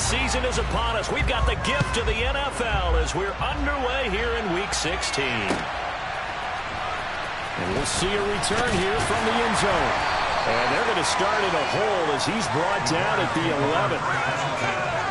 season is upon us. We've got the gift of the NFL as we're underway here in Week 16. And we'll see a return here from the end zone. And they're going to start in a hole as he's brought down at the 11.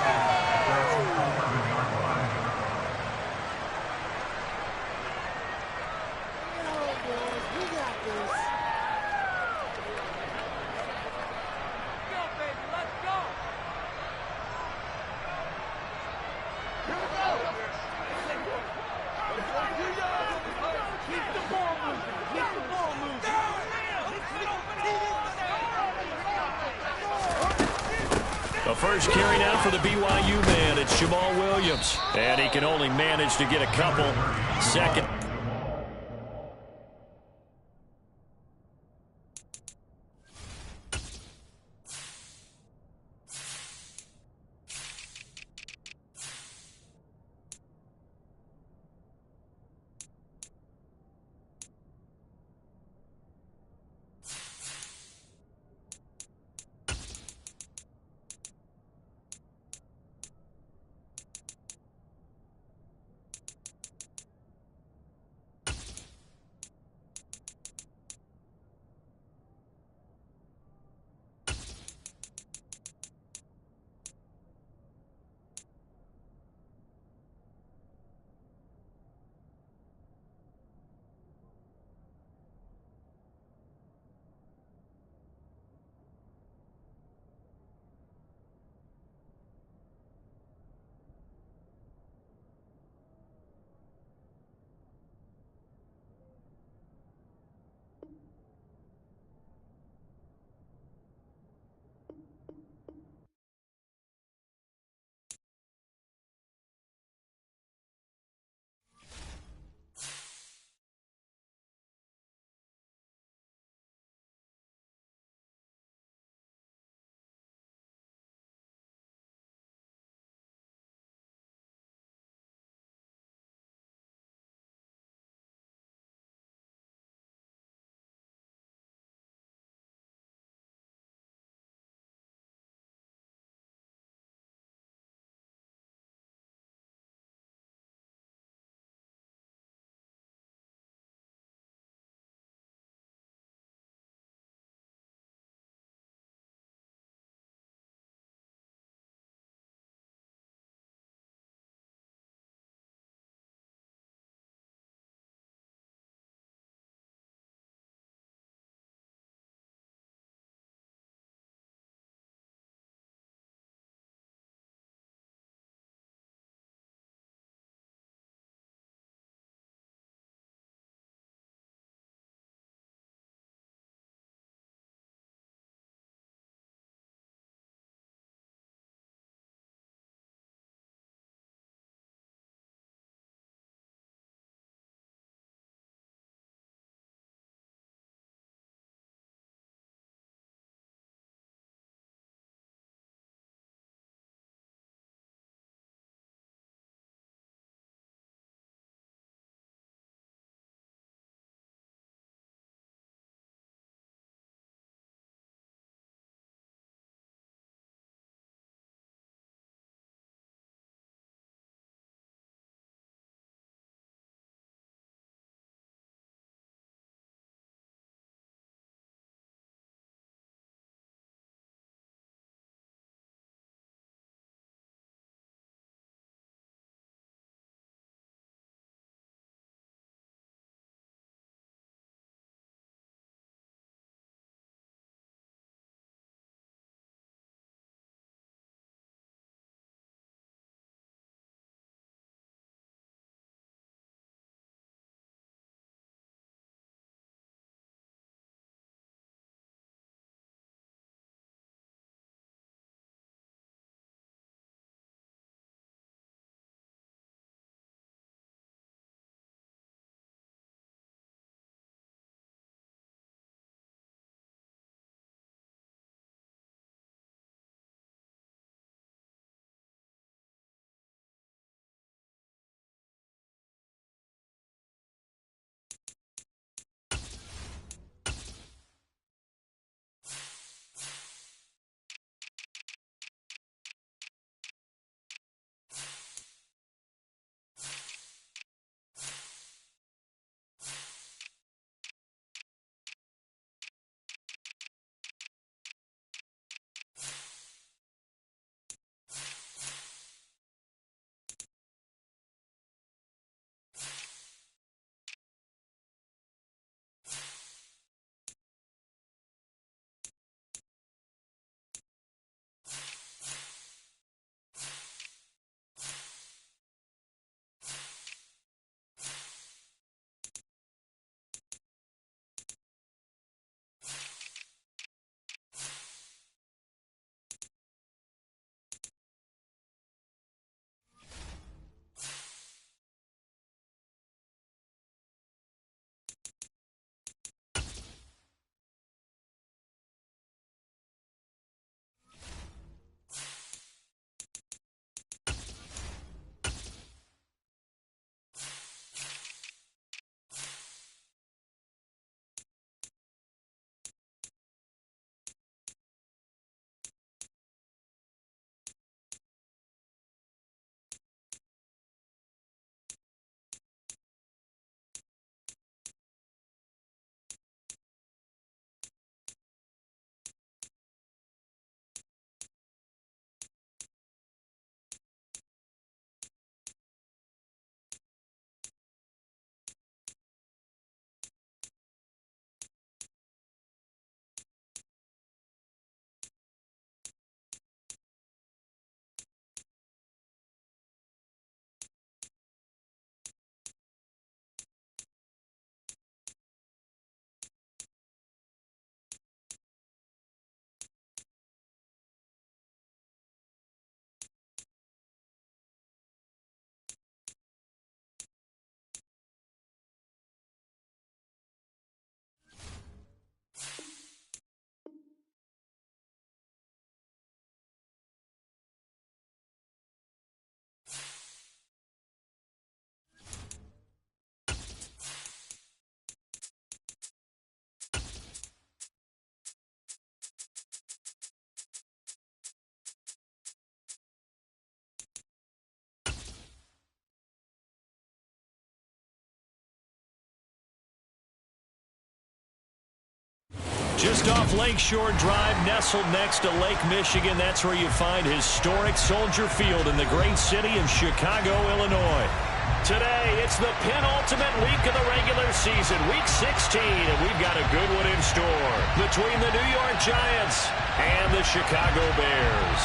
The first carry now for the BYU man, it's Jamal Williams. And he can only manage to get a couple. Second. Just off Lakeshore Drive, nestled next to Lake Michigan. That's where you find historic Soldier Field in the great city of Chicago, Illinois. Today, it's the penultimate week of the regular season, week 16, and we've got a good one in store between the New York Giants and the Chicago Bears.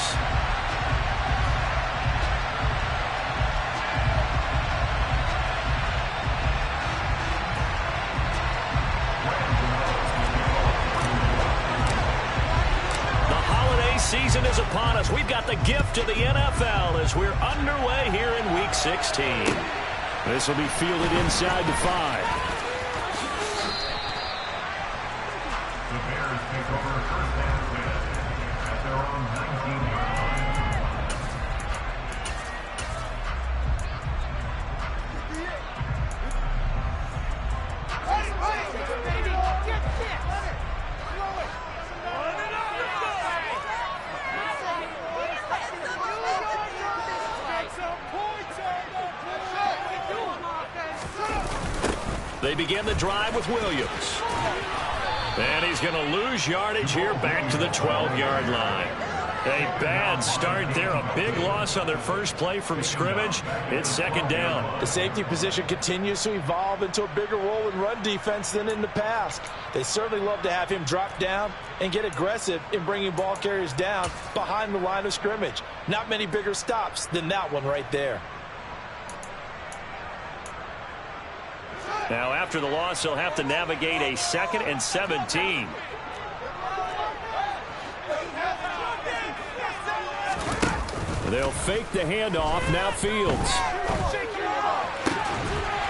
Season is upon us. We've got the gift of the NFL as we're underway here in Week 16. This will be fielded inside the 5. The Bears take over first down at their own 19-yard line. They begin the drive with Williams. And he's going to lose yardage here back to the 12-yard line. A bad start there. A big loss on their first play from scrimmage. It's second down. The safety position continues to evolve into a bigger role in run defense than in the past. They certainly love to have him drop down and get aggressive in bringing ball carriers down behind the line of scrimmage. Not many bigger stops than that one right there. Now, after the loss, they'll have to navigate a 2nd and 17. They'll fake the handoff. Now Fields.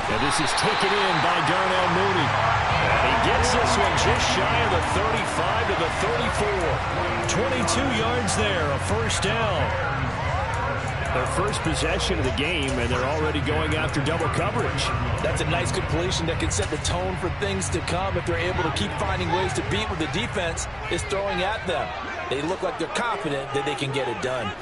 And this is taken in by Darnell Mooney. And he gets this one just shy of the 35 to the 34. 22 yards there, a first down. Their first possession of the game, and they're already going after double coverage. That's a nice completion that can set the tone for things to come if they're able to keep finding ways to beat what the defense is throwing at them. They look like they're confident that they can get it done.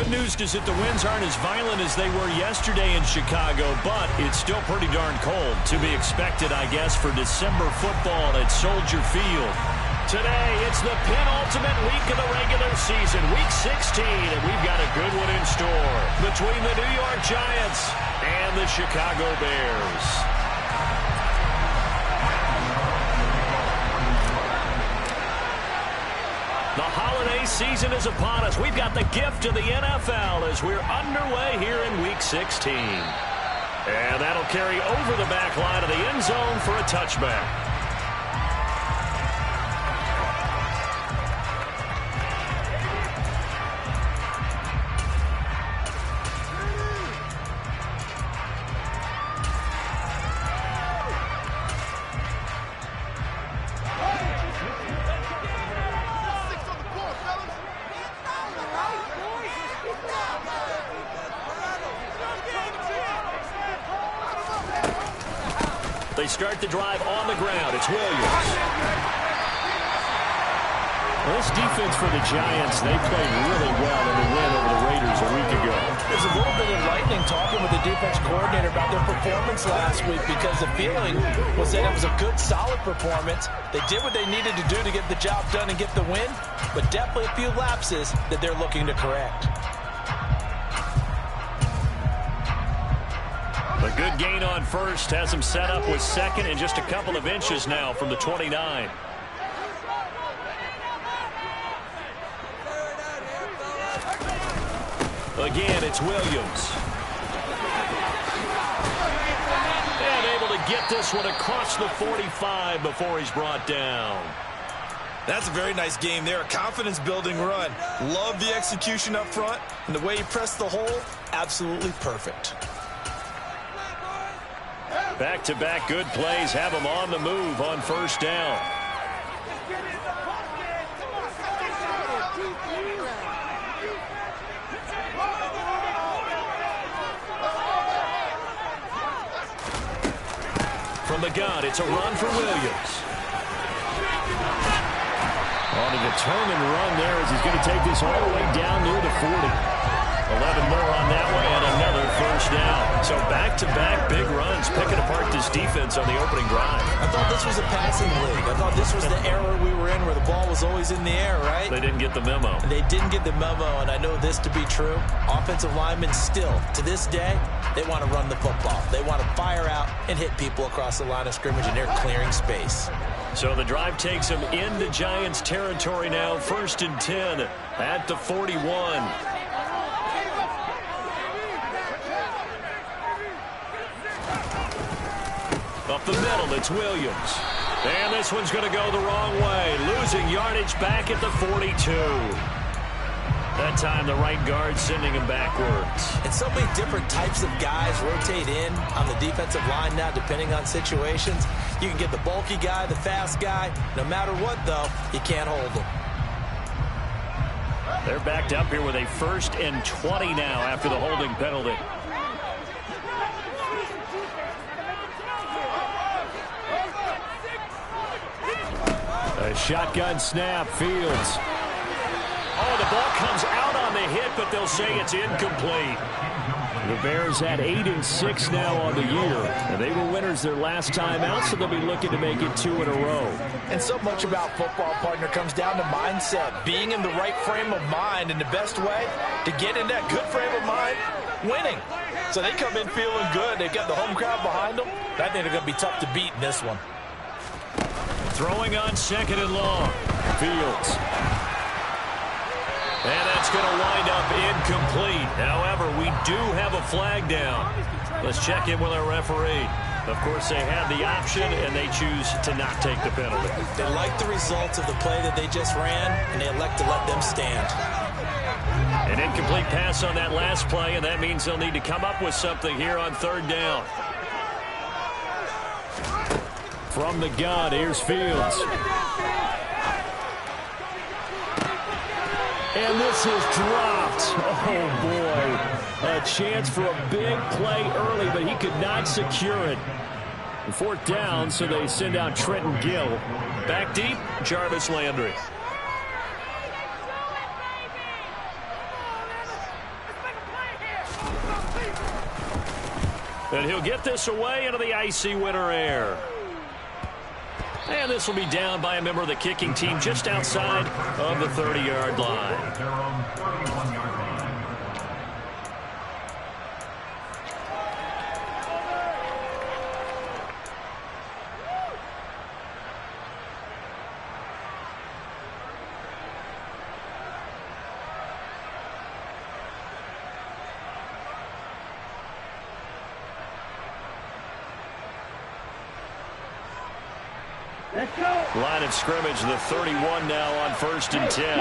good news is that the winds aren't as violent as they were yesterday in Chicago, but it's still pretty darn cold. To be expected, I guess, for December football at Soldier Field. Today, it's the penultimate week of the regular season, Week 16, and we've got a good one in store between the New York Giants and the Chicago Bears. The holiday season is upon us. We've got the gift of the NFL as we're underway here in Week 16. And that'll carry over the back line of the end zone for a touchback. They start the drive on the ground. It's Williams. Well, this defense for the Giants, they played really well in the win over the Raiders a week ago. There's a little bit of lightning talking with the defense coordinator about their performance last week because the feeling was that it was a good, solid performance. They did what they needed to do to get the job done and get the win, but definitely a few lapses that they're looking to correct. A good gain on first has him set up with second and just a couple of inches now from the 29. Again, it's Williams. And able to get this one across the 45 before he's brought down. That's a very nice game there. A confidence-building run. Love the execution up front. And the way he pressed the hole, absolutely perfect. Back-to-back good plays have him on the move on first down. From the gun, it's a run for Williams. On a determined run there as he's going to take this all the way down near the 40. 11 more on that way and another first down. So back-to-back big runs picking apart this defense on the opening drive. I thought this was a passing league. I thought this was the era we were in where the ball was always in the air, right? They didn't get the memo. They didn't get the memo, and I know this to be true. Offensive linemen still, to this day, they want to run the football. They want to fire out and hit people across the line of scrimmage, and they're clearing space. So the drive takes them into Giants territory now. 1st and 10 at the 41. Up the middle, it's Williams. And this one's going to go the wrong way. Losing yardage back at the 42. That time, the right guard sending him backwards. And so many different types of guys rotate in on the defensive line now, depending on situations. You can get the bulky guy, the fast guy. No matter what, though, you can't hold them. They're backed up here with a 1st and 20 now after the holding penalty. A shotgun snap, Fields. Oh, the ball comes out on the hit, but they'll say it's incomplete. The Bears had 8-6 now on the year, and they were winners their last time out, so they'll be looking to make it 2 in a row. And so much about football, partner, comes down to mindset, being in the right frame of mind, and the best way to get in that good frame of mind, winning. So they come in feeling good. They've got the home crowd behind them. I think they're going to be tough to beat in this one. Throwing on 2nd and long. Fields. And that's going to wind up incomplete. However, we do have a flag down. Let's check in with our referee. Of course, they had the option, and they choose to not take the penalty. They like the results of the play that they just ran, and they elect to let them stand. An incomplete pass on that last play, and that means they'll need to come up with something here on 3rd down. From the gun, here's Fields. And this is dropped. Oh, boy. A chance for a big play early, but he could not secure it. 4th down, so they send out Trenton Gill. Back deep, Jarvis Landry. And he'll get this away into the icy winter air. And this will be down by a member of the kicking team just outside of the 30-yard line. Their own 31-yard line. Line of scrimmage, the 31 now on 1st and 10.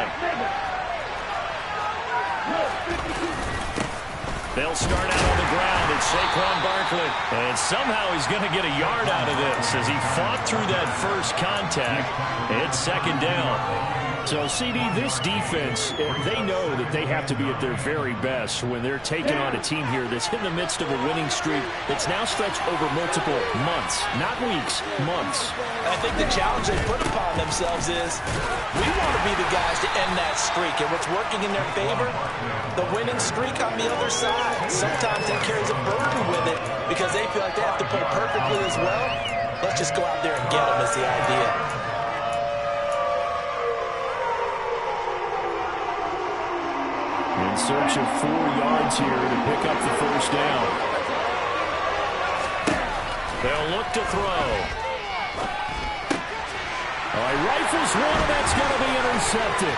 They'll start out on the ground. It's Saquon Barkley. And somehow he's going to get a yard out of this as he fought through that first contact. It's 2nd down. So, CD, this defense, they know that they have to be at their very best when they're taking on a team here that's in the midst of a winning streak that's now stretched over multiple months, not weeks, months. I think the challenge they put upon themselves is we want to be the guys to end that streak. And what's working in their favor? The winning streak on the other side. Sometimes that carries a burden with it because they feel like they have to play perfectly as well. Let's just go out there and get them is the idea. In search of 4 yards here to pick up the 1st down. They'll look to throw. Rifles one, that's going to be intercepted.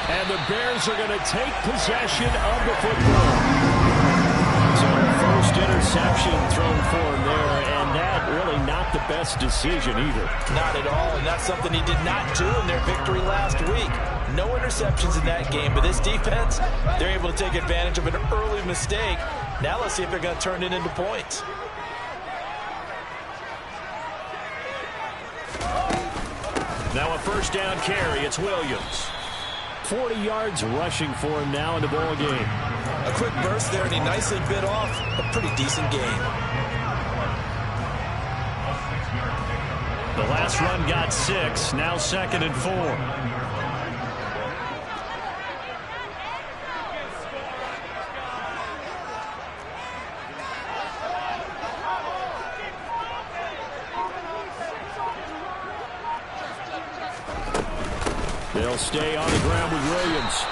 And the Bears are going to take possession of the football. So first interception thrown for him there, and that really not the best decision either. Not at all, and that's something he did not do in their victory last week. No interceptions in that game, but this defense, they're able to take advantage of an early mistake. Now let's see if they're going to turn it into points. Now a 1st down carry. It's Williams. 40 yards rushing for him now in the ball game. A quick burst there, and he nicely bit off a pretty decent game. The last run got 6. Now 2nd and 4. They'll stay on the ground with Williams.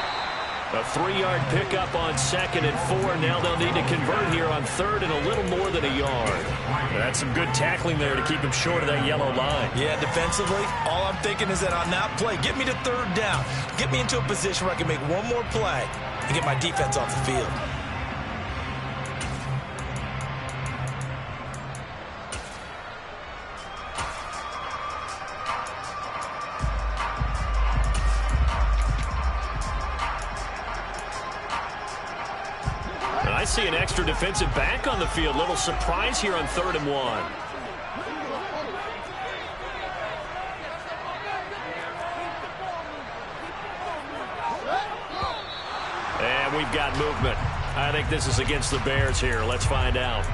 A 3-yard pickup on 2nd and 4. Now they'll need to convert here on 3rd and a little more than a yard. That's some good tackling there to keep him short of that yellow line. Yeah, defensively, all I'm thinking is that on that play, get me to 3rd down. Get me into a position where I can make one more play and get my defense off the field. I see an extra defensive back on the field. Little surprise here on 3rd and 1. And we've got movement. I think this is against the Bears here. Let's find out.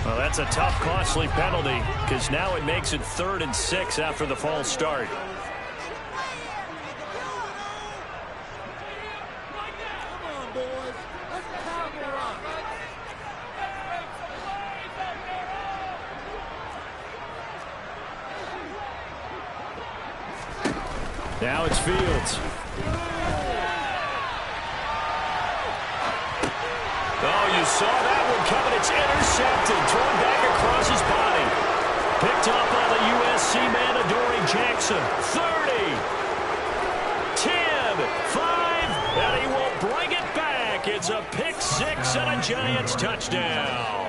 Well, that's a tough, costly penalty because now it makes it 3rd and 6 after the false start. Now it's Fields. Oh, you saw that one coming. It's intercepted. Thrown back across his body. Picked up by the USC man, Adoree Jackson. 30, 10, 5, and he will bring it back. It's a pick 6 and a Giants touchdown.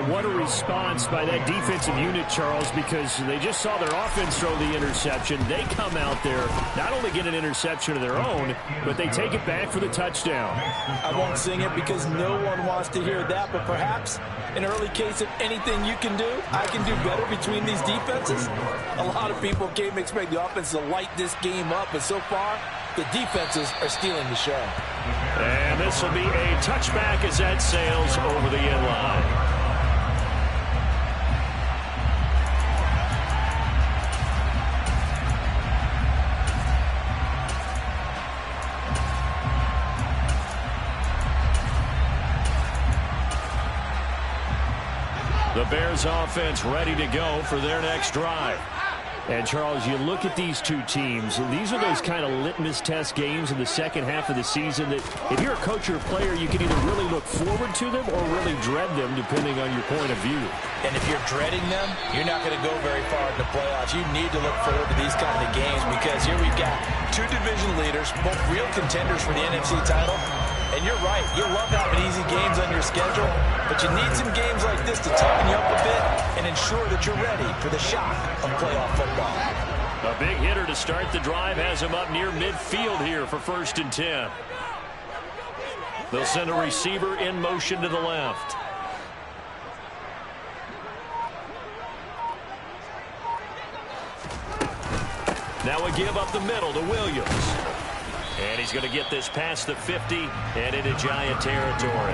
What a response by that defensive unit, Charles, because they just saw their offense throw the interception. They come out there, not only get an interception of their own, but they take it back for the touchdown. I won't sing it because no one wants to hear that, but perhaps an early case of anything you can do, I can do better between these defenses. A lot of people came to expect the offense to light this game up, but so far, the defenses are stealing the show. And this will be a touchback as that sails over the end line. The Bears offense ready to go for their next drive. And, Charles, you look at these two teams, and these are those kind of litmus test games in the second half of the season that if you're a coach or a player, you can either really look forward to them or really dread them, depending on your point of view. And if you're dreading them, you're not going to go very far in the playoffs. You need to look forward to these kind of games because here we've got two division leaders, both real contenders for the NFC title. And you're right, you love having easy games on your schedule, but you need some games like this to toughen you up a bit and ensure that you're ready for the shock of playoff football. A big hitter to start the drive has him up near midfield here for 1st and 10. They'll send a receiver in motion to the left. Now a give up the middle to Williams. And he's going to get this past the 50 and into Giant territory.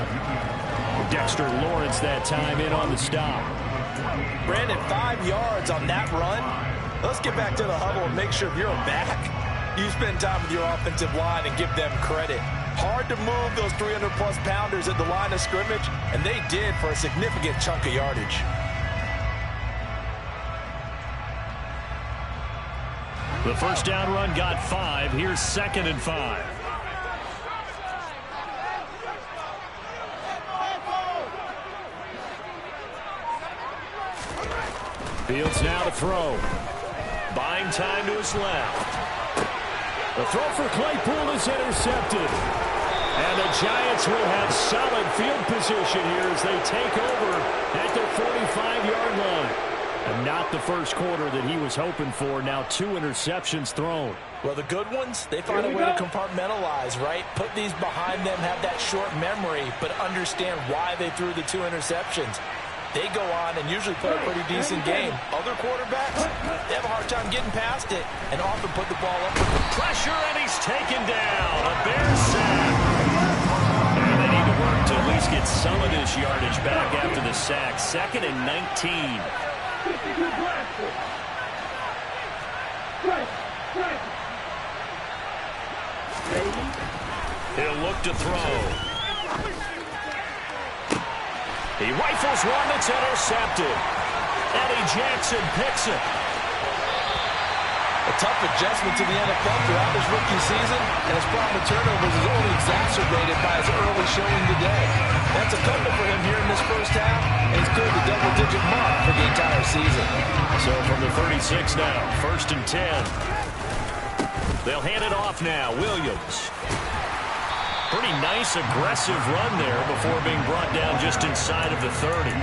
Dexter Lawrence that time in on the stop. Brandon, 5 yards on that run. Let's get back to the huddle and make sure if you're a back, you spend time with your offensive line and give them credit. Hard to move those 300-plus pounders at the line of scrimmage, and they did for a significant chunk of yardage. The first down run got 5. Here's 2nd and 5. Fields now to throw. Buying time to his left. The throw for Claypool is intercepted. And the Giants will have solid field position here as they take over at their 45-yard line. And not the first quarter that he was hoping for. Now 2 interceptions thrown. Well, the good ones, they find a way to compartmentalize, right? Put these behind them, have that short memory, but understand why they threw the 2 interceptions. They go on and usually play a pretty decent game. Other quarterbacks, they have a hard time getting past it and often put the ball up with the pressure, and he's taken down. A Bears sack. And they need to work to at least get some of this yardage back after the sack. 2nd and 19. He'll look to throw. He rifles one that's intercepted. Eddie Jackson picks it. A tough adjustment to the NFL throughout his rookie season, and his problem with turnovers is only exacerbated by his early showing today. That's a couple for him here in this first half, and he's cleared the double-digit mark for the entire season. So from the 36 now, 1st and 10. They'll hand it off now. Williams. Pretty nice, aggressive run there before being brought down just inside of the 30.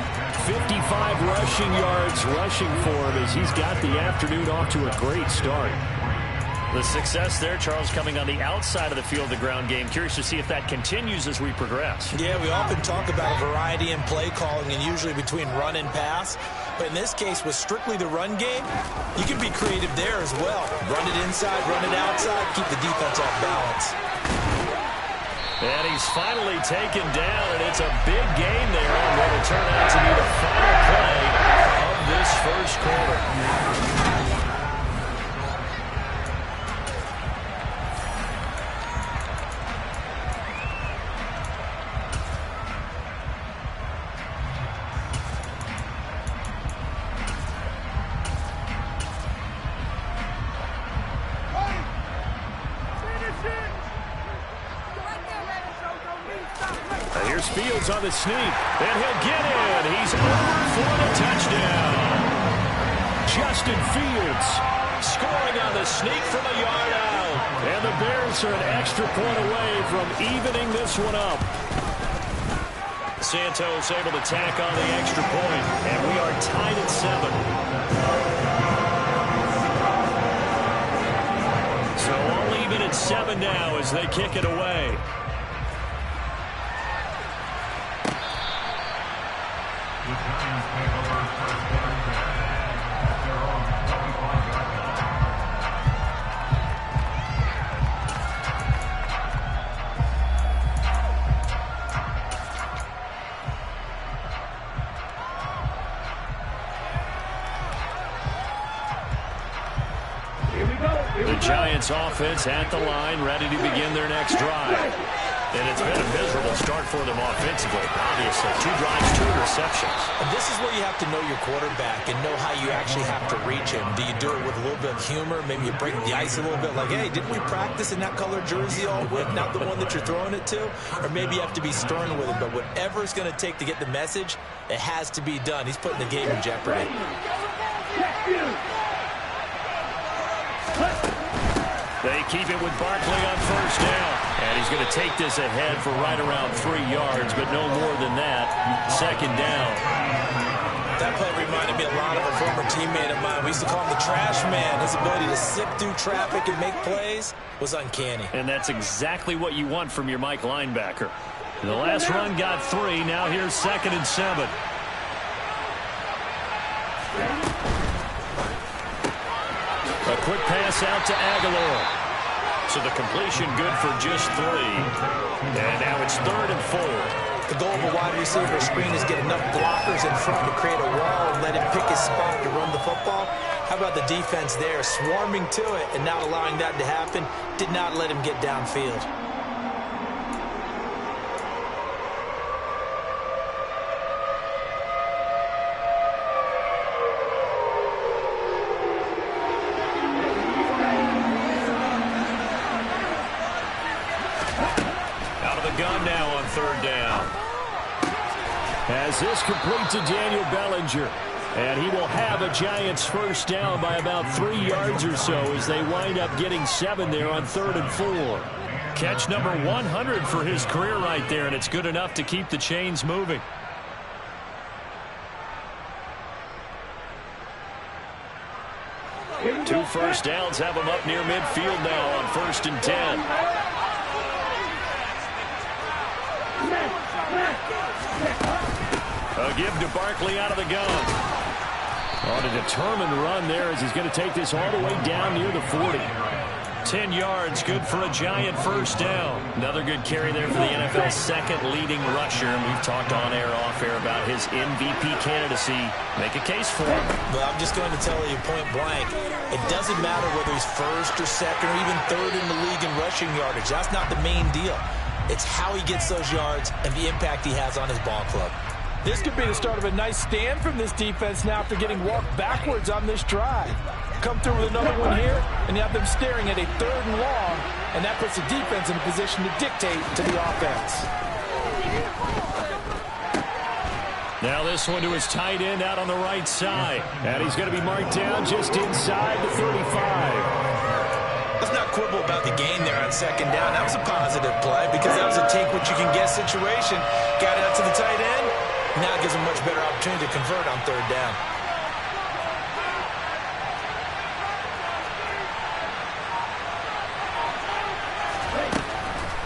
55 rushing yards rushing for him as he's got the afternoon off to a great start. The success there, Charles, coming on the outside of the field, the ground game. Curious to see if that continues as we progress. Yeah, we often talk about a variety in play calling and usually between run and pass. But in this case, with strictly the run game, you can be creative there as well. Run it inside, run it outside, keep the defense off balance. And he's finally taken down, and it's a big gain there on what will turn out to be the final play of this first quarter. Fields on the sneak, and he'll get in. He's over for the touchdown. Justin Fields scoring on the sneak from a yard out. And the Bears are an extra point away from evening this one up. Santos able to tack on the extra point, and we are tied at 7. So all even at 7 now as they kick it away. The Giants offense at the line, ready to begin their next drive. And it's been a miserable start for them offensively, obviously. 2 drives, 2 interceptions. And this is where you have to know your quarterback and know how you actually have to reach him. Do you do it with a little bit of humor? Maybe you break the ice a little bit, like, hey, didn't we practice in that color jersey all week, not the one that you're throwing it to? Or maybe you have to be stern with him, but whatever it's going to take to get the message, it has to be done. He's putting the game in jeopardy. They keep it with Barkley on first down. And he's going to take this ahead for right around 3 yards, but no more than that. Second down. That play reminded me a lot of a former teammate of mine. We used to call him the trash man. His ability to sift through traffic and make plays was uncanny. And that's exactly what you want from your Mike linebacker. The last run got 3. Now here's 2nd and 7. A quick pass out to Aguilar. So the completion good for just 3. And now it's 3rd and 4. The goal of a wide receiver screen is get enough blockers in front to create a wall and let him pick his spot to run the football. How about the defense there, swarming to it and not allowing that to happen? Did not let him get downfield. Gun now on 3rd down. As this complete to Daniel Bellinger. And he will have a Giants first down by about 3 yards or so as they wind up getting 7 there on 3rd and 4. Catch number 100 for his career right there, and it's good enough to keep the chains moving. Two first downs have him up near midfield now on 1st and 10. A give to Barkley out of the gun. On a determined run there as he's going to take this all the way down near the 40. 10 yards, good for a Giant first down. Another good carry there for the NFL's 2nd leading rusher. And we've talked on air, off air about his MVP candidacy. Make a case for him. Well, I'm just going to tell you point blank, it doesn't matter whether he's 1st or 2nd or even 3rd in the league in rushing yardage. That's not the main deal. It's how he gets those yards and the impact he has on his ball club. This could be the start of a nice stand from this defense now after getting walked backwards on this drive. Come through with another one here, and you have them staring at a 3rd and long, and that puts the defense in a position to dictate to the offense. Now this one to his tight end out on the right side. And he's going to be marked down just inside the 35. Let's not quibble about the gain there on 2nd down. That was a positive play because that was a take-what-you-can-get situation. Got it out to the tight end. Now it gives him a much better opportunity to convert on 3rd down.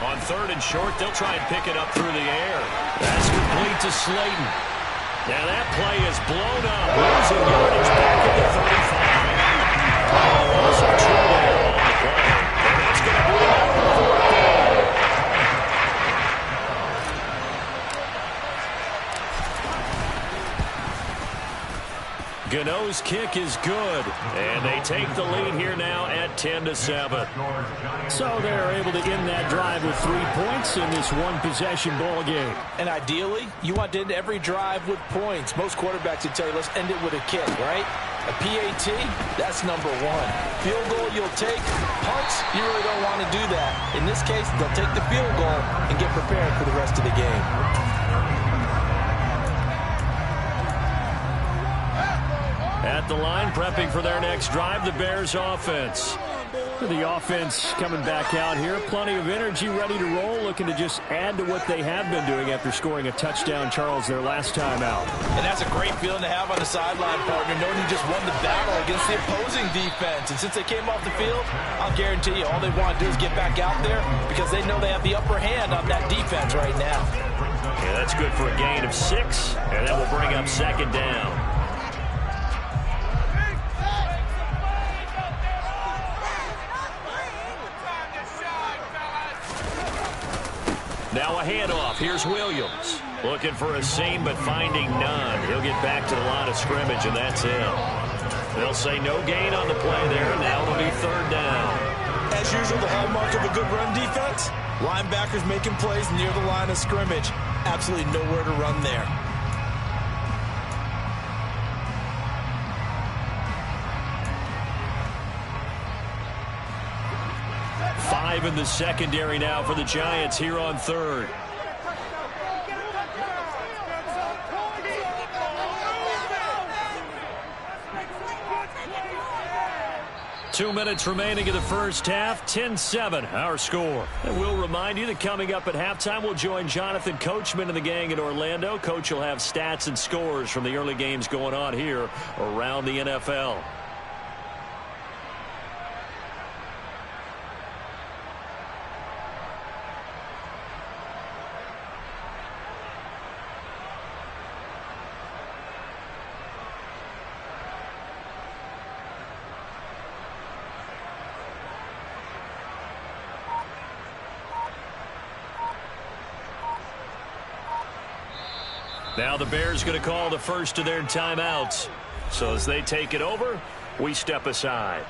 On 3rd and short, they'll try and pick it up through the air. That's complete to Slayton. Now that play is blown up. Losing yardage back at the 35. Also true there on the play. And that's going to bring up the 4th down. Gano's kick is good, and they take the lead here now at 10-7. So they're able to end that drive with 3 points in this one-possession ball game. And ideally, you want to end every drive with points. Most quarterbacks would tell you, let's end it with a kick, right? A PAT, that's number 1. Field goal you'll take. Punts, you really don't want to do that. In this case, they'll take the field goal and get prepared for the rest of the game. At the line, prepping for their next drive, the Bears offense. The offense coming back out here. Plenty of energy, ready to roll, looking to just add to what they have been doing after scoring a touchdown, Charles, their last time out. And that's a great feeling to have on the sideline, partner, knowing you just won the battle against the opposing defense. And since they came off the field, I'll guarantee you all they want to do is get back out there because they know they have the upper hand on that defense right now. Yeah, that's good for a gain of 6, and that will bring up 2nd down. Now a handoff. Here's Williams. Looking for a seam, but finding none. He'll get back to the line of scrimmage, and that's it. They'll say no gain on the play there. Now it'll be 3rd down. As usual, the hallmark of a good run defense, linebackers making plays near the line of scrimmage. Absolutely nowhere to run there. Five in the secondary now for the Giants here on third. Two minutes remaining in the first half, 10-7, our score. And we'll remind you that coming up at halftime, we'll join Jonathan Coachman and the gang in Orlando. Coach will have stats and scores from the early games going on here around the NFL. Now the Bears going to call the first of their timeouts. So as they take it over, we step aside.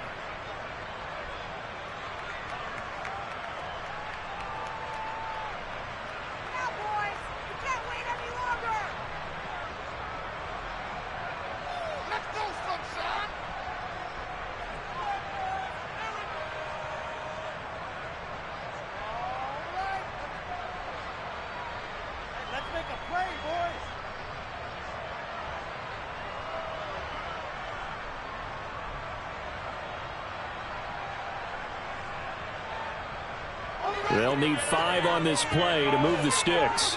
They'll need 5 on this play to move the sticks.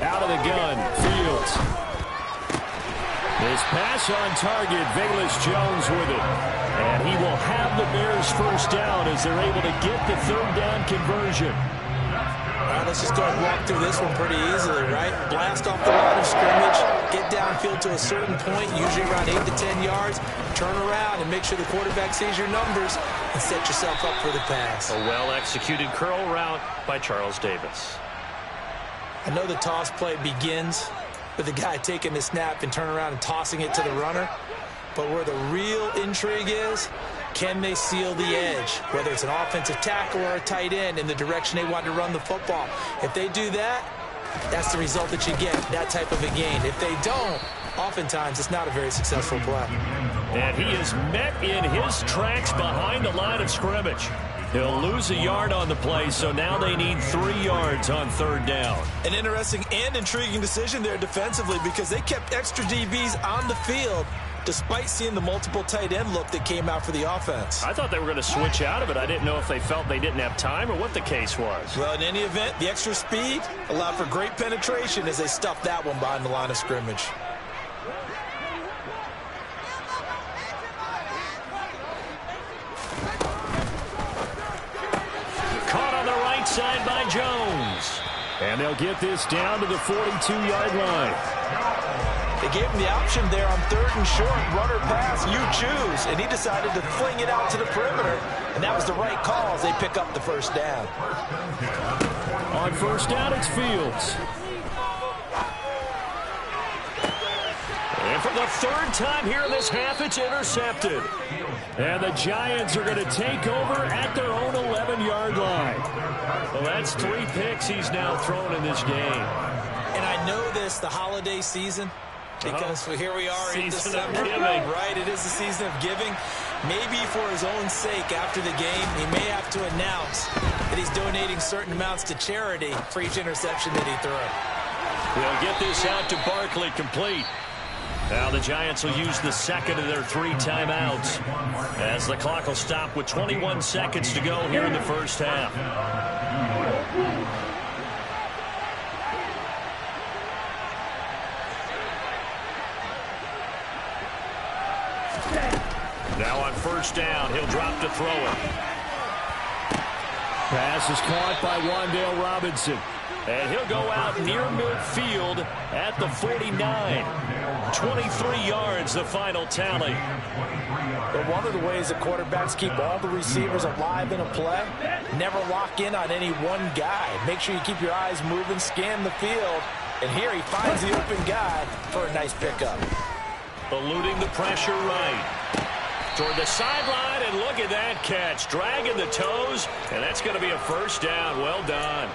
Out of the gun, Fields. His pass on target, Velus-Jones with it. And he will have the Bears first down as they're able to get the third down conversion. Let's just go ahead and walk through this one pretty easily, right? Blast off the line of scrimmage, get downfield to a certain point, usually around 8 to 10 yards, turn around and make sure the quarterback sees your numbers and set yourself up for the pass. A well-executed curl route by Charles Davis. I know the toss play begins with the guy taking the snap and turning around and tossing it to the runner, but where the real intrigue is, can they seal the edge, whether it's an offensive tackle or a tight end, in the direction they want to run the football? If they do that, that's the result that you get, that type of a gain. If they don't, oftentimes it's not a very successful play. And he is met in his tracks behind the line of scrimmage. He'll lose a yard on the play, so now they need 3 yards on third down. An interesting and intriguing decision there defensively, because they kept extra DBs on the field despite seeing the multiple tight end look that came out for the offense. I thought they were going to switch out of it. I didn't know if they felt they didn't have time or what the case was. Well, in any event, the extra speed allowed for great penetration as they stuffed that one behind the line of scrimmage. Caught on the right side by Jones. And they'll get this down to the 42-yard line. They gave him the option there on 3rd and short, runner pass, you choose, and he decided to fling it out to the perimeter, and that was the right call as they pick up the first down. On first down, it's Fields. And for the 3rd time here in this half, it's intercepted. And the Giants are going to take over at their own 11-yard line. Well, that's 3 picks he's now thrown in this game. And I know this, the holiday season, because here we are in December, right? It is the season of giving. Maybe for his own sake after the game, he may have to announce that he's donating certain amounts to charity for each interception that he threw. They'll get this out to Barkley, complete. Now the Giants will use the second of their 3 timeouts as the clock will stop with 21 seconds to go here in the first half. Now on first down, he'll drop to throw it. Pass is caught by Wan'Dale Robinson. And he'll go out near midfield at the 49. 23 yards, the final tally. But one of the ways the quarterbacks keep all the receivers alive in a play, never lock in on any one guy. Make sure you keep your eyes moving, scan the field, And here he finds the open guy for a nice pickup. Eluding the pressure right. Toward the sideline, and look at that catch. Dragging the toes, and that's going to be a first down. Well done.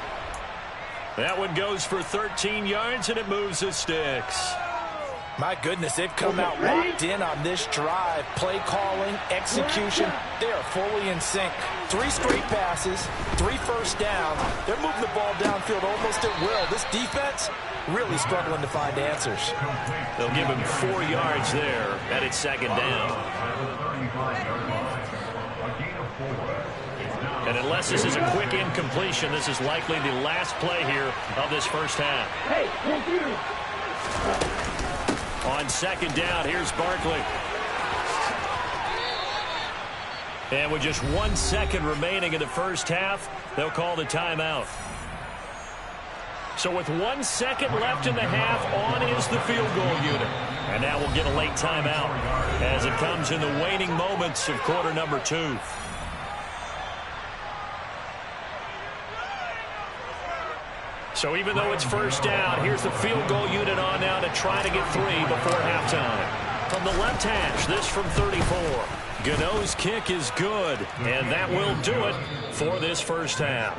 That one goes for 13 yards, and it moves the sticks. My goodness, they've come out locked in on this drive. Play calling, execution, they are fully in sync. 3 straight passes, 3 first downs. They're moving the ball downfield almost at will. This defense really struggling to find answers. They'll give him 4 yards there, and it's second down. And unless this is a quick incompletion, this is likely the last play here of this first half. On second down, here's Barkley. And with just 1 second remaining in the first half, they'll call the timeout. So with 1 second left in the half, on is the field goal unit. And now we'll get a late timeout as it comes in the waning moments of quarter number 2. So even though it's first down, here's the field goal unit on now to try to get 3 before halftime. From the left hash, this from 34. Gano's kick is good, and that will do it for this first half.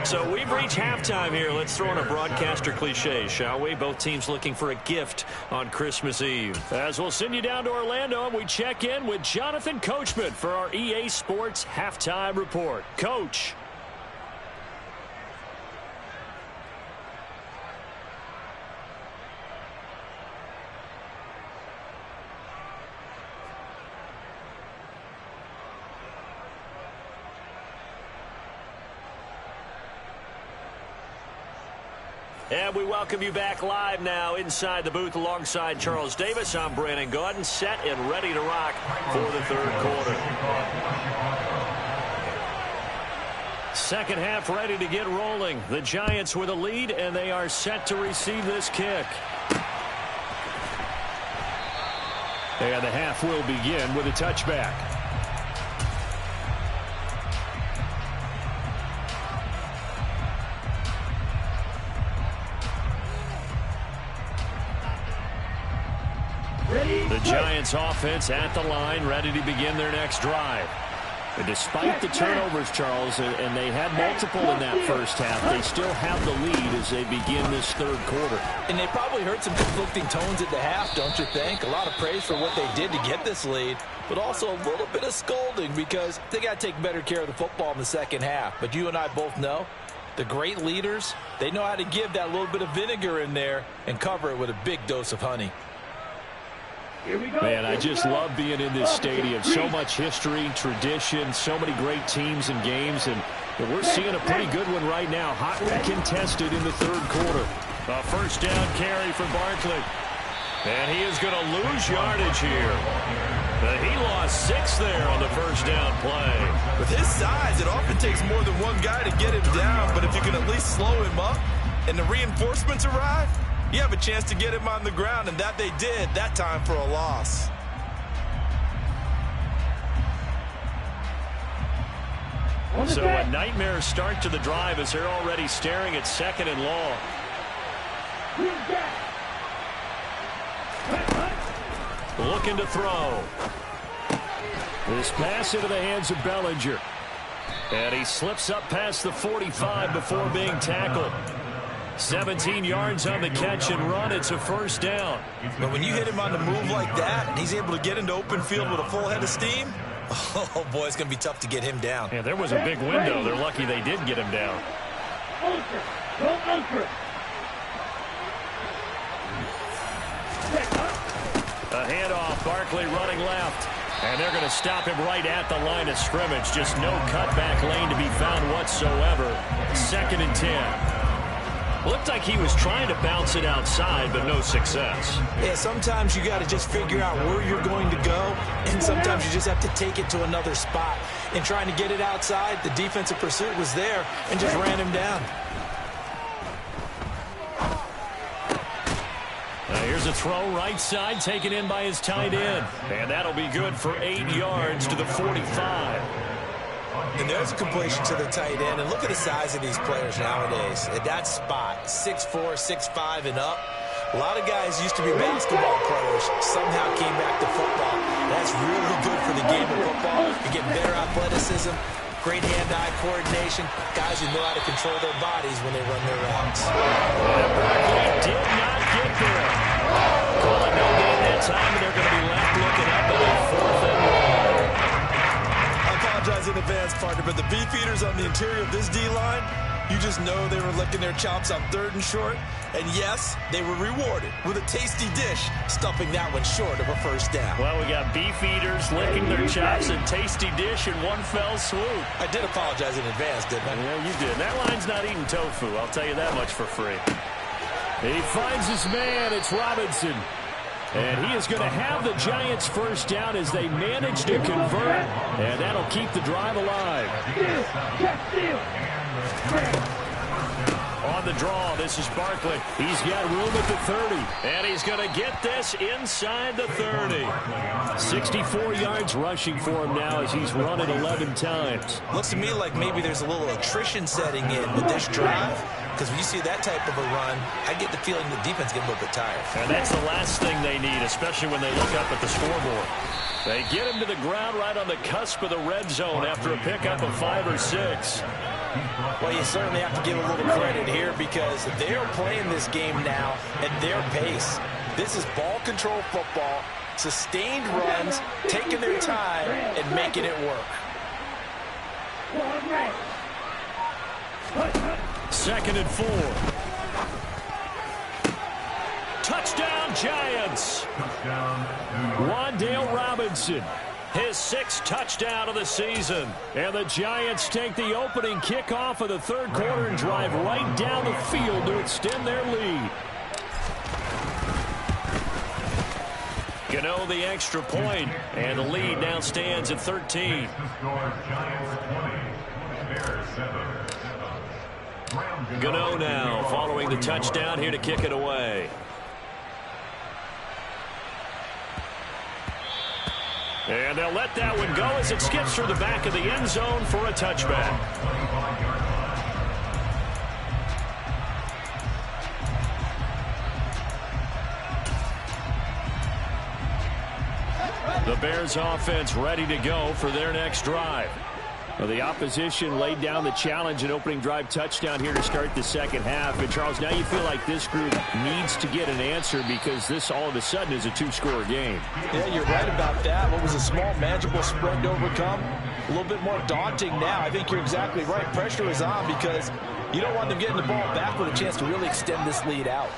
So we've reached halftime here. Let's throw in a broadcaster cliche, shall we? Both teams looking for a gift on Christmas Eve. As we'll send you down to Orlando, and we check in with Jonathan Coachman for our EA Sports Halftime Report. Coach. And we welcome you back live now inside the booth alongside Charles Davis. I'm Brandon Gaudin, set and ready to rock for the third quarter. Second half ready to get rolling. The Giants with a lead, and they are set to receive this kick. And the half will begin with a touchback. The Giants offense at the line, ready to begin their next drive. And despite the turnovers, Charles, and they had multiple in that first half, they still have the lead as they begin this third quarter. And they probably heard some conflicting tones at the half, don't you think? A lot of praise for what they did to get this lead, but also a little bit of scolding because they got to take better care of the football in the second half. But you and I both know the great leaders, they know how to give that little bit of vinegar in there and cover it with a big dose of honey. Man, I just love being in this stadium. So much history, tradition, so many great teams and games, and we're seeing a pretty good one right now, hotly contested in the third quarter. A first down carry for Barkley. And he is going to lose yardage here. But he lost 6 there on the first down play. With his size, it often takes more than one guy to get him down, but if you can at least slow him up and the reinforcements arrive, you have a chance to get him on the ground, and that they did that time for a loss. So a nightmare start to the drive as they're already staring at second and long. Looking to throw. This pass into the hands of Bellinger. And he slips up past the 45 before being tackled. 17 yards on the catch and run. It's a first down. But when you hit him on the move like that, and he's able to get into open field with a full head of steam, oh, boy, it's going to be tough to get him down. Yeah, there was a big window. They're lucky they did get him down. A handoff. Barkley running left. And they're going to stop him right at the line of scrimmage. Just no cutback lane to be found whatsoever. 2nd and 10. Looked like he was trying to bounce it outside, but no success. Yeah, sometimes you got to just figure out where you're going to go, and sometimes you just have to take it to another spot. In trying to get it outside, the defensive pursuit was there and just ran him down. Here's a throw right side, taken in by his tight end. And that'll be good for 8 yards to the 45. And there's a completion to the tight end. And look at the size of these players nowadays. At that spot, 6'4", 6'5", and up. A lot of guys used to be basketball players, somehow came back to football. That's really good for the game of football. You get better athleticism, great hand-eye coordination, guys who know how to control their bodies when they run their routes. And Barkley did not get there. Calling no gain that time, and they're going to be left looking up at a 4th and 1. I apologize in advance, partner, but the beefeaters on the interior of this D-line, you just know they were licking their chops on 3rd and short. And yes, they were rewarded with a tasty dish, stuffing that one short of a 1st down. Well, we got beef eaters licking their chops and tasty dish in one fell swoop. I did apologize in advance, didn't I? Yeah, you did. That line's not eating tofu, I'll tell you that much for free. He finds his man. It's Robinson. And he is going to have the Giants' 1st down as they manage to convert. And that'll keep the drive alive. On the draw, this is Barkley. He's got room at the 30. And he's going to get this inside the 30. 64 yards rushing for him now as he's run it 11 times. Looks to me like maybe there's a little attrition setting in with this drive. Because when you see that type of a run, I get the feeling the defense gets a little bit tired. And that's the last thing they need, especially when they look up at the scoreboard. They get him to the ground right on the cusp of the red zone after a pickup of 5 or 6. Well, you certainly have to give a little credit here because they're playing this game now at their pace. This is ball control football, sustained runs, taking their time, and making it work. 2nd and 4. Touchdown, Giants. Wan'Dale Robinson, his 6th touchdown of the season. And the Giants take the opening kickoff of the 3rd quarter and drive right down the field to extend their lead. Gano the extra point, and the lead now stands at 13. Gano now following the touchdown here to kick it away. And they'll let that one go as it skips through the back of the end zone for a touchback. The Bears offense ready to go for their next drive. Well, the opposition laid down the challenge and opening drive touchdown here to start the 2nd half. And, Charles, now you feel like this group needs to get an answer because this all of a sudden is a 2-score game. Yeah, you're right about that. What was a small, manageable spread to overcome? A little bit more daunting now. I think you're exactly right. Pressure is on because you don't want them getting the ball back with a chance to really extend this lead out.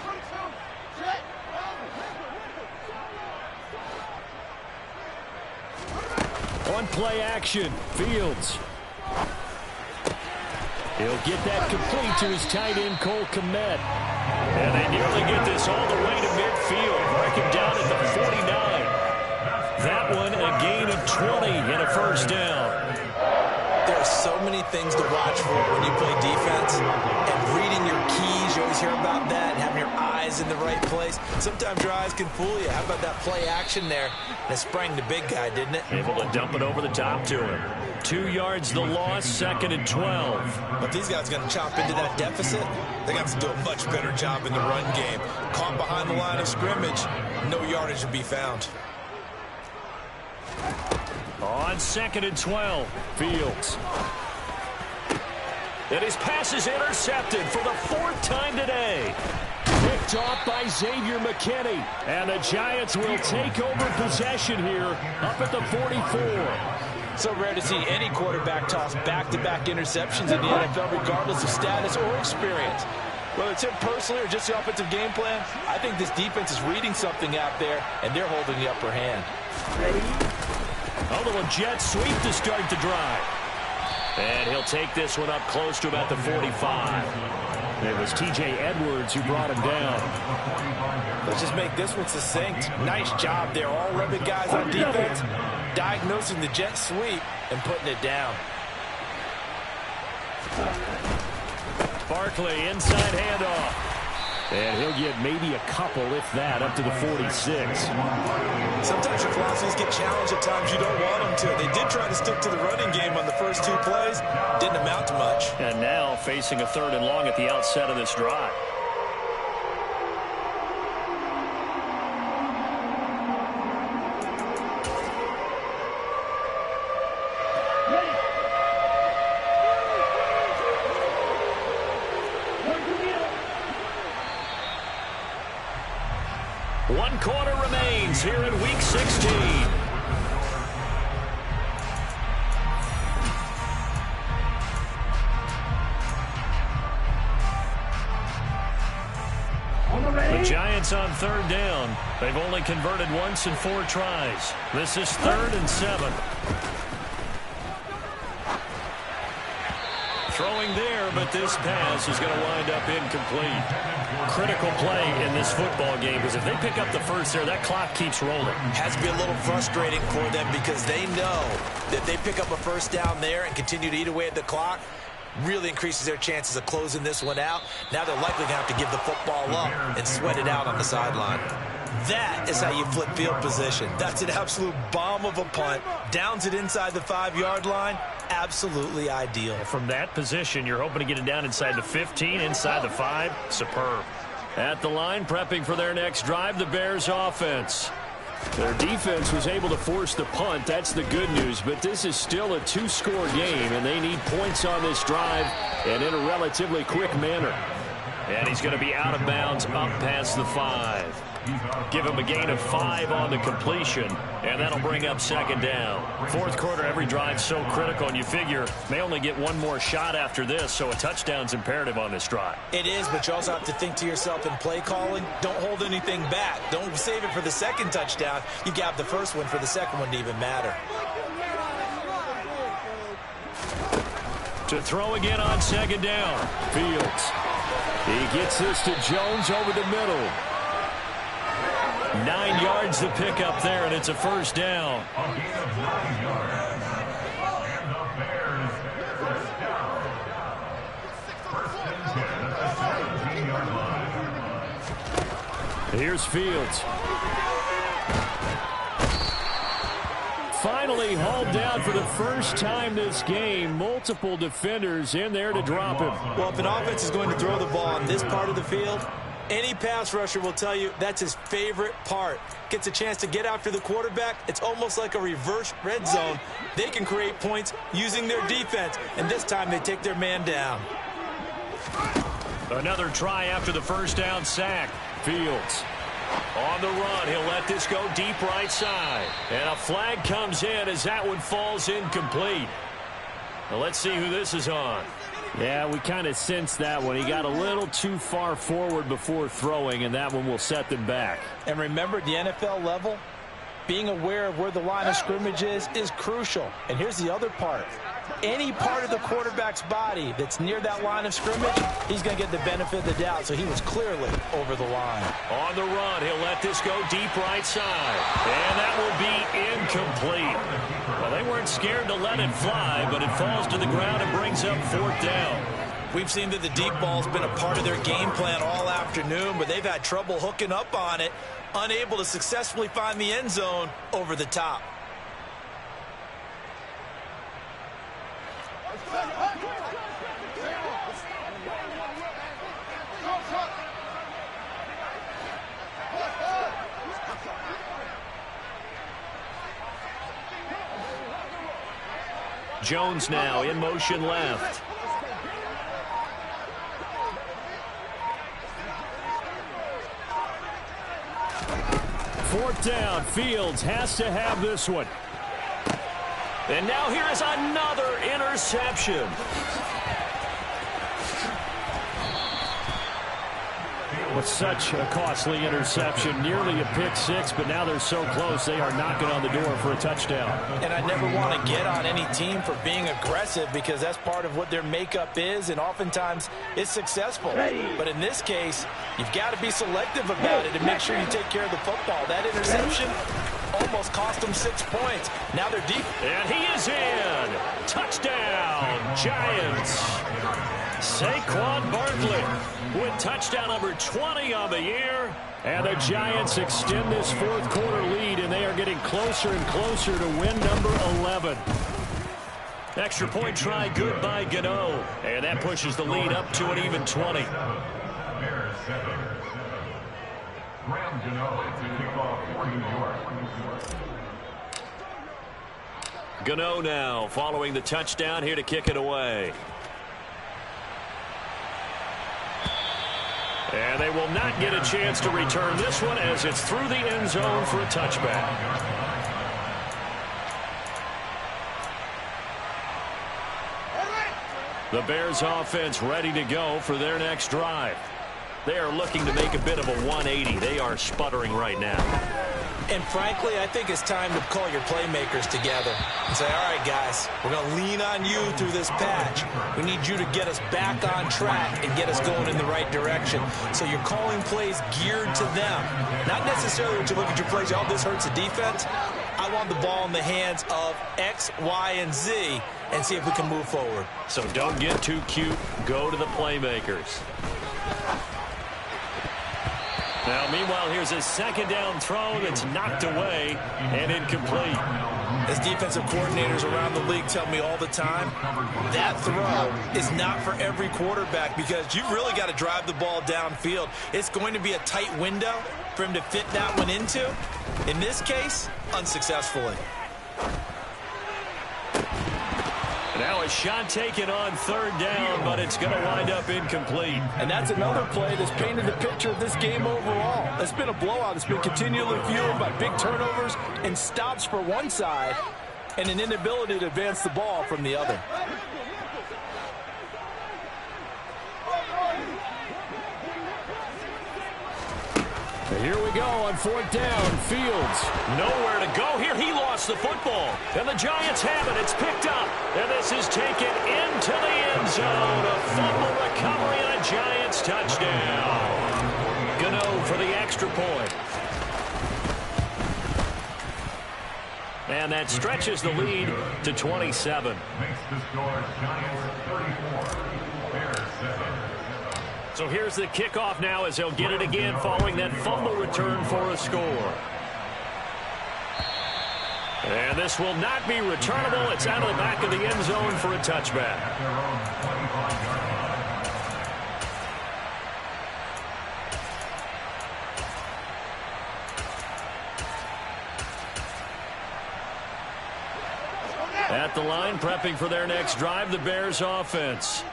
On play action, Fields. He'll get that complete to his tight end, Cole Kmet. And they nearly get this all the way to midfield. Mark him down at the 49. That one a gain of 20 and a 1st down. There are so many things to watch for when you play defense. And reading your keys, you always hear about that, and having your eyes in the right place. Sometimes your eyes can fool you. How about that play action there? And it sprang the big guy, didn't it? Able to dump it over the top to him. 2 yards the loss, 2nd and 12. But these guys are going to chop into that deficit. They got to do a much better job in the run game. Caught behind the line of scrimmage, no yardage to be found. On 2nd and 12, Fields. And his pass is intercepted for the 4th time today. Picked off by Xavier McKinney. And the Giants will take over possession here up at the 44. So rare to see any quarterback toss back-to-back interceptions in the NFL, regardless of status or experience. Whether it's him personally or just the offensive game plan, I think this defense is reading something out there, and they're holding the upper hand. A little jet sweep to start the drive. And he'll take this one up close to about the 45. It was T.J. Edwards who brought him down. Let's just make this one succinct. Nice job there. All 11 guys on defense diagnosing the jet sweep and putting it down. Barkley inside handoff. And he'll get maybe a couple, if that, up to the 46. Sometimes your philosophies get challenged at times you don't want them to. They did try to stick to the running game on the first 2 plays. Didn't amount to much. And now facing a 3rd and long at the outset of this drive. One quarter remains here in Week 16. The Giants on 3rd down. They've only converted once in 4 tries. This is 3rd and 7. Throwing there, but this pass is going to wind up incomplete. Critical play in this football game, because if they pick up the first there, that clock keeps rolling. Has to be a little frustrating for them because they know that if they pick up a first down there and continue to eat away at the clock, really increases their chances of closing this one out. Now they're likely going to have to give the football up and sweat it out on the sideline. That is how you flip field position. That's an absolute bomb of a punt. Downs it inside the 5-yard line. Absolutely ideal. From that position, you're hoping to get it down inside the 15, inside the 5. Superb. At the line, prepping for their next drive, the Bears offense. Their defense was able to force the punt. That's the good news, but this is still a 2-score game, and they need points on this drive and in a relatively quick manner. And he's going to be out of bounds up past the 5. Give him a gain of 5 on the completion, and that'll bring up 2nd down. 4th quarter, every drive so critical, and you figure may only get one more shot after this, so a touchdown's imperative on this drive. It is, but you also have to think to yourself in play calling, don't hold anything back. Don't save it for the 2nd touchdown. You grab the first one for the 2nd one to even matter. To throw again on 2nd down. Fields. He gets this to Jones over the middle. 9 yards to pick up there, and it's a 1st down. A gain of 9 yards. And the Bears first down. 1st and 10 at the 17-yard line. Here's Fields. Finally hauled down for the first time this game. Multiple defenders in there to drop him. Well, if an offense is going to throw the ball on this part of the field, any pass rusher will tell you that's his favorite part. Gets a chance to get after the quarterback. It's almost like a reverse red zone. They can create points using their defense, and this time they take their man down. Another try after the 1st down sack. Fields on the run. He'll let this go deep right side. And a flag comes in as that one falls incomplete. Now let's see who this is on. Yeah, we kind of sensed that one. He got a little too far forward before throwing, and that one will set them back. And remember, at the NFL level, being aware of where the line of scrimmage is crucial. And here's the other part. Any part of the quarterback's body that's near that line of scrimmage, he's going to get the benefit of the doubt. So he was clearly over the line. On the run, he'll let this go deep right side. And that will be incomplete. Well, they weren't scared to let it fly, but it falls to the ground and brings up 4th down. We've seen that the deep ball's been a part of their game plan all afternoon, but they've had trouble hooking up on it, unable to successfully find the end zone over the top. Jones now in motion left. Fourth down. Fields has to have this one. And now here is another interception. With such a costly interception, nearly a pick six, but now they're so close they are knocking on the door for a touchdown. And I never want to get on any team for being aggressive because that's part of what their makeup is, and oftentimes it's successful. But in this case, you've got to be selective about it and make sure you take care of the football. That interception almost cost them 6 points. Now they're deep. And he is in. Touchdown, Giants. Saquon Barkley with touchdown number 20 on the year. And the Giants extend this fourth quarter lead, and they are getting closer and closer to win number 11. Extra point try good by Gano. And that pushes the lead up to an even 20. Bears 7. Graham Gano to kick off for New York. Gano now following the touchdown here to kick it away. And they will not get a chance to return this one as it's through the end zone for a touchback. The Bears offense ready to go for their next drive. They are looking to make a bit of a 180. They are sputtering right now. And frankly, I think it's time to call your playmakers together and say, all right, guys, we're going to lean on you through this patch. We need you to get us back on track and get us going in the right direction. So you're calling plays geared to them. Not necessarily when you look at your plays, oh, this hurts the defense. I want the ball in the hands of X, Y, and Z and see if we can move forward. So don't get too cute. Go to the playmakers. Now, meanwhile, here's a second down throw that's knocked away and incomplete. As defensive coordinators around the league tell me all the time, that throw is not for every quarterback because you've really got to drive the ball downfield. It's going to be a tight window for him to fit that one into. In this case, unsuccessfully. Now a shot taken on third down, but it's going to wind up incomplete. And that's another play that's painted the picture of this game overall. It's been a blowout. It's been continually fueled by big turnovers and stops for one side and an inability to advance the ball from the other. Here we go on fourth down. Fields. Nowhere to go here. He lost the football. And the Giants have it. It's picked up. And this is taken into the end zone. A fumble recovery and a Giants touchdown. Gano for the extra point. And that stretches the lead to 27. Makes the score Giants 34. Bears 7. So here's the kickoff now as they'll get it again following that fumble return for a score. And this will not be returnable. It's out of the back of the end zone for a touchback. At the line, prepping for their next drive, the Bears offense.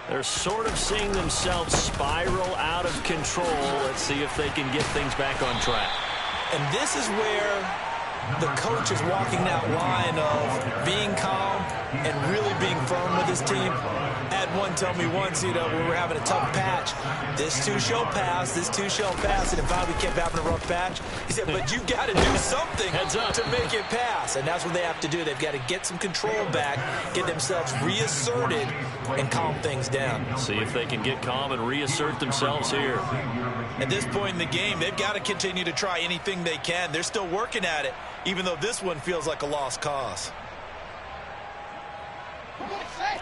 They're sort of seeing themselves spiral out of control. Let's see if they can get things back on track. And this is where the coach is walking that line of being calm and really being firm with his team. Had one tell me once, you know, when we were having a tough patch, this too shall pass, this too shall pass, and if we kept having a rough patch, he said, but you've got to do something to make it pass, and that's what they have to do. They've got to get some control back, get themselves reasserted, and calm things down. See if they can get calm and reassert themselves here. At this point in the game, they've got to continue to try anything they can. They're still working at it, even though this one feels like a lost cause.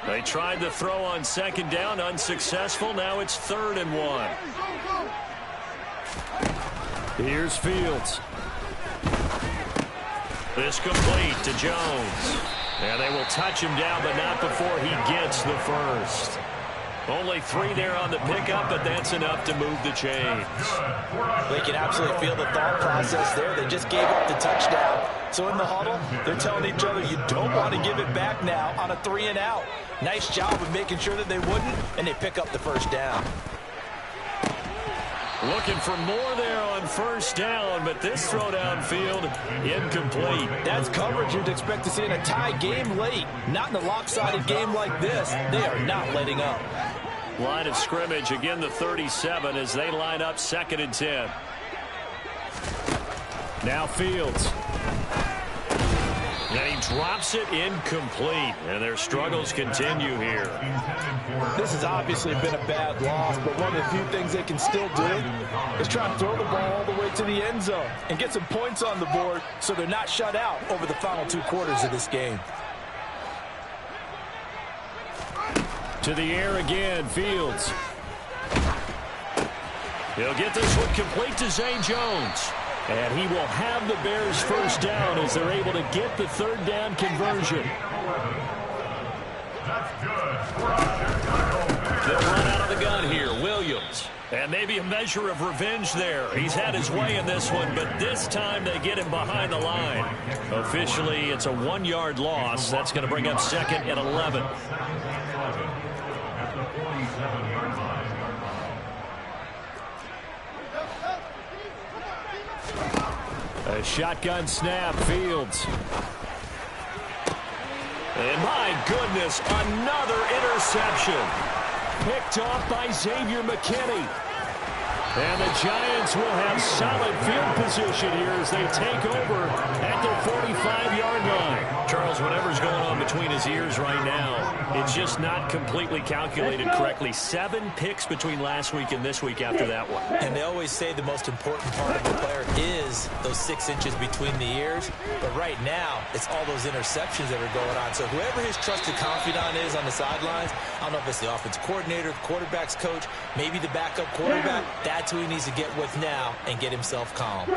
They tried the throw on second down, unsuccessful. Now it's 3rd and 1. Here's Fields. This complete to Jones. And they will touch him down, but not before he gets the first. Only 3 there on the pickup, but that's enough to move the chains. They can absolutely feel the thought process there. They just gave up the touchdown. So in the huddle, they're telling each other, you don't want to give it back now on a 3-and-out. Nice job of making sure that they wouldn't, and they pick up the first down. Looking for more there on first down, but this throw downfield, incomplete. That's coverage you'd expect to see in a tie game late. Not in a lopsided game like this. They are not letting up. Line of scrimmage, again the 37 as they line up 2nd and 10. Now Fields. And he drops it incomplete, and their struggles continue here. This has obviously been a bad loss, but one of the few things they can still do is try and throw the ball all the way to the end zone and get some points on the board so they're not shut out over the final 2 quarters of this game. To the air again, Fields. He'll get this one complete to Zay Jones. And he will have the Bears first down as they're able to get the third down conversion. They'll run out of the gun here. Williams. And maybe a measure of revenge there. He's had his way in this one, but this time they get him behind the line. Officially, it's a 1-yard loss. That's going to bring up second and 11. A shotgun snap, Fields. And my goodness, another interception. Picked off by Xavier McKinney. And the Giants will have solid field position here as they take over at their 45-yard line. Charles, whatever's going on between his ears right now, it's just not completely calculated correctly. 7 picks between last week and this week after that one. And they always say the most important part of the player is those 6 inches between the ears. But right now, it's all those interceptions that are going on. So whoever his trusted confidant is on the sidelines, I don't know if it's the offensive coordinator, the quarterback's coach, maybe the backup quarterback, that's who he needs to get with now and get himself calm.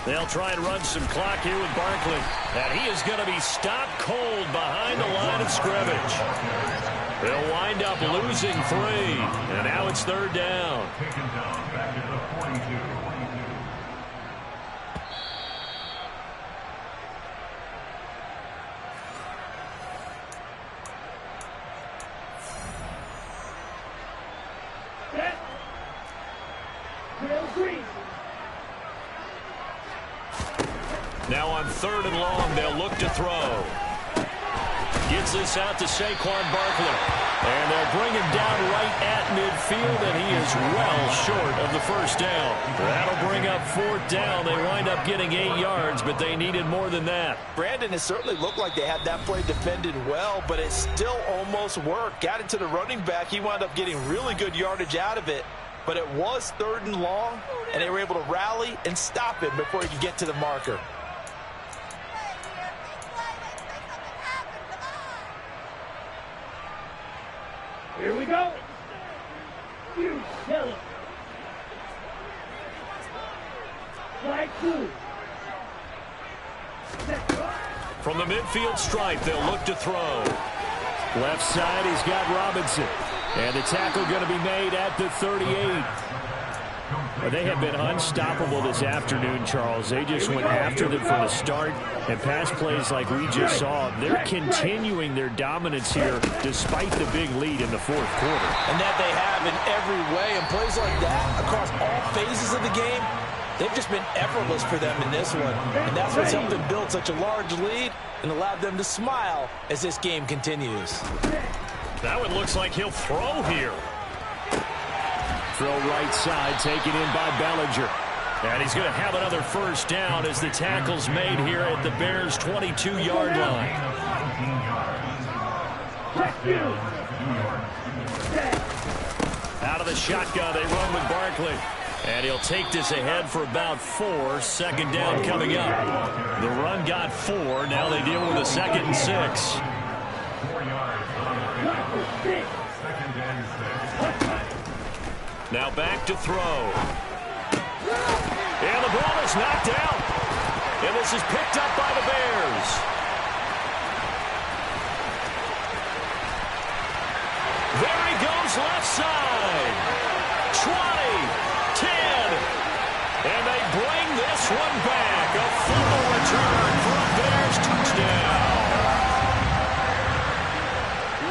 They'll try and run some clock here with Barkley. And he is going to be stopped cold behind the line of scrimmage. They'll wind up losing 3. And now it's third down. Now on 3rd and long, they'll look to throw. Gets this out to Saquon Barkley. And they'll bring him down right at midfield, and he is well short of the first down. That'll bring up 4th down. They wind up getting 8 yards, but they needed more than that. Brandon, it certainly looked like they had that play defended well, but it still almost worked. Got it to the running back. He wound up getting really good yardage out of it. But it was 3rd and long, and they were able to rally and stop him before he could get to the marker. Here we go. You tell him. Flag 2. From the midfield stripe, they'll look to throw. Left side, he's got Robinson. And the tackle going to be made at the 38. They have been unstoppable this afternoon, Charles. They just went after them from the start, and pass plays like we just saw. They're continuing their dominance here despite the big lead in the 4th quarter. And that they have in every way. And plays like that across all phases of the game, they've just been effortless for them in this one. And that's what's helped them build such a large lead and allowed them to smile as this game continues. That one looks like he'll throw here. Throw right side, taken in by Bellinger. And he's going to have another first down as the tackle's made here at the Bears' 22-yard line. Out of the shotgun, they run with Barkley. And he'll take this ahead for about 4. 2nd down coming up. The run got 4. Now they deal with a 2nd and 6. 4 yards. Second and 6. Now back to throw. And the ball is knocked out. And this is picked up by the Bears. There he goes left side. 20, 10. And they bring this one back. A fumble return for a Bears touchdown.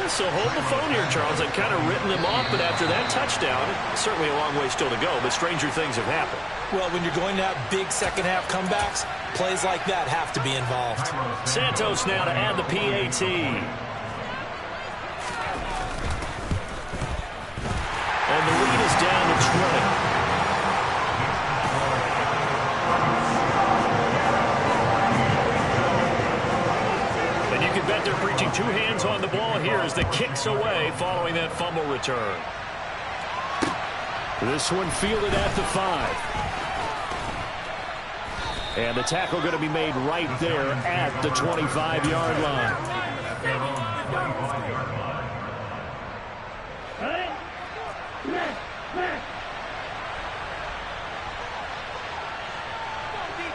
So hold the phone here, Charles. I've kind of written them off, but after that touchdown, certainly a long way still to go, but stranger things have happened. Well, when you're going to have big second-half comebacks, plays like that have to be involved. Santos now to add the PAT. And the lead is down to 20. Bet they're preaching 2 hands on the ball here as the kick's away following that fumble return. This one fielded at the 5. And the tackle going to be made right there at the 25-yard line.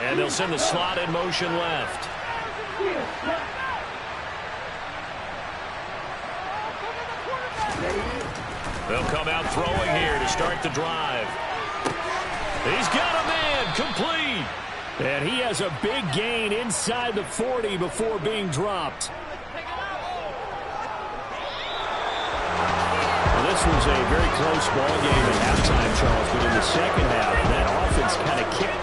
And they'll send the slot in motion left. They'll come out throwing here to start the drive. He's got a man, complete. And he has a big gain inside the 40 before being dropped. Well, this was a very close ball game at halftime, Charles, but in the second half, that offense kind of kicked